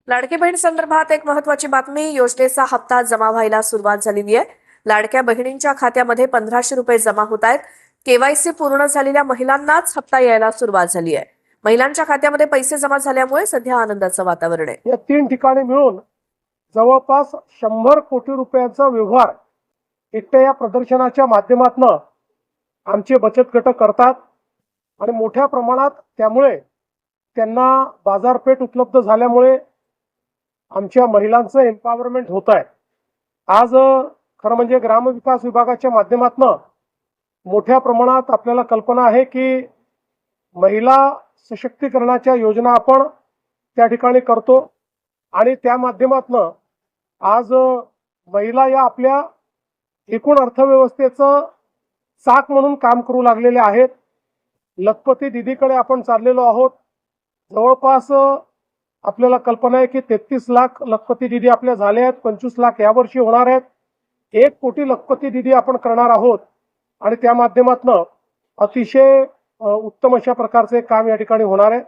लाडकी बहीण संदर्भात एक महत्त्वाची बातमी. योजनेचा हप्ता जमा व्हायला सुरुवात झालेली आहे. लाडक्या बहिणींच्या खात्यामध्ये 1500 रुपये जमा होत आहेत. केवायसी पूर्ण झालेल्या महिलांनाच हप्ता यायला सुरुवात झाली आहे. महिलांच्या खात्यामध्ये पैसे जमा झाल्यामुळे सध्या आनंदाचं वातावरण आहे. या 3 ठिकाणी मिळून जवळपास 100 कोटी रुपयांचा व्यवहार एकट्या या प्रदर्शनाच्या माध्यमातून आमचे बचत गट करतात आणि मोठ्या प्रमाणात त्यामुळे त्यांना बाजारपेठ उपलब्ध झाल्यामुळे आमच्या महिलांचं एम्पॉवरमेंट होत आहे. आज खरं म्हणजे ग्रामविकास विभागाच्या माध्यमातून मोठ्या प्रमाणात आपल्याला कल्पना आहे की महिला सशक्तीकरणाच्या योजना आपण त्या ठिकाणी करतो आणि त्या माध्यमातून आज महिला या आपल्या एकूण अर्थव्यवस्थेचं चाक म्हणून काम करू लागलेले आहेत. लखपती दीदीकडे आपण चाललेलो आहोत. जवळपास आपल्याला कल्पना आहे की 33 लाख लखपती दीदी आपल्या झाले आहेत. 25 लाख यावर्षी होणार आहेत. 1 कोटी लखपती दीदी आपण करणार आहोत आणि त्या माध्यमातून अतिशय उत्तम अशा प्रकारचे काम या ठिकाणी होणार आहे.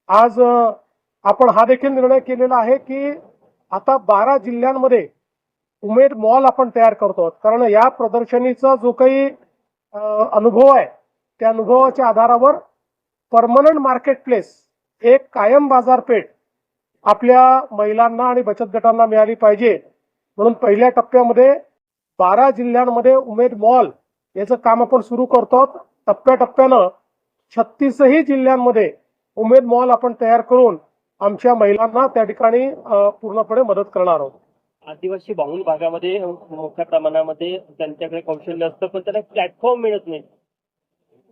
आज आपण हा देखील निर्णय केलेला आहे की आता 12 जिल्ह्यांमध्ये उमेद मॉल आपण तयार करतो, कारण या प्रदर्शनीचा जो काही अनुभव आहे त्या अनुभवाच्या आधारावर परमनंट मार्केट प्लेस, एक कायम बाजारपेठ आपल्या महिलांना आणि बचत गटांना मिळाली पाहिजे. म्हणून पहिल्या टप्प्यामध्ये 12 जिल्ह्यांमध्ये उमेद मॉल याचं काम आपण सुरू करतो. टप्प्याटप्प्यानं 36ही जिल्ह्यांमध्ये उमेद मॉल आपण तयार करून आमच्या महिलांना त्या ठिकाणी पूर्णपणे मदत करणार आहोत. आदिवासी बहुल भागामध्ये मोठ्या प्रमाणामध्ये त्यांच्याकडे कौशल्य असतं, पण त्यांना प्लॅटफॉर्म मिळत नाही.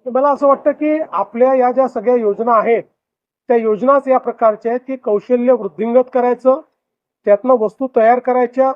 मला असं वाटतं की आपल्या या ज्या सगळ्या योजना आहेत त्या योजनाच या प्रकारच्या आहेत की कौशल्य वृद्धिंगत करायचं, त्यातनं वस्तू तयार करायच्या,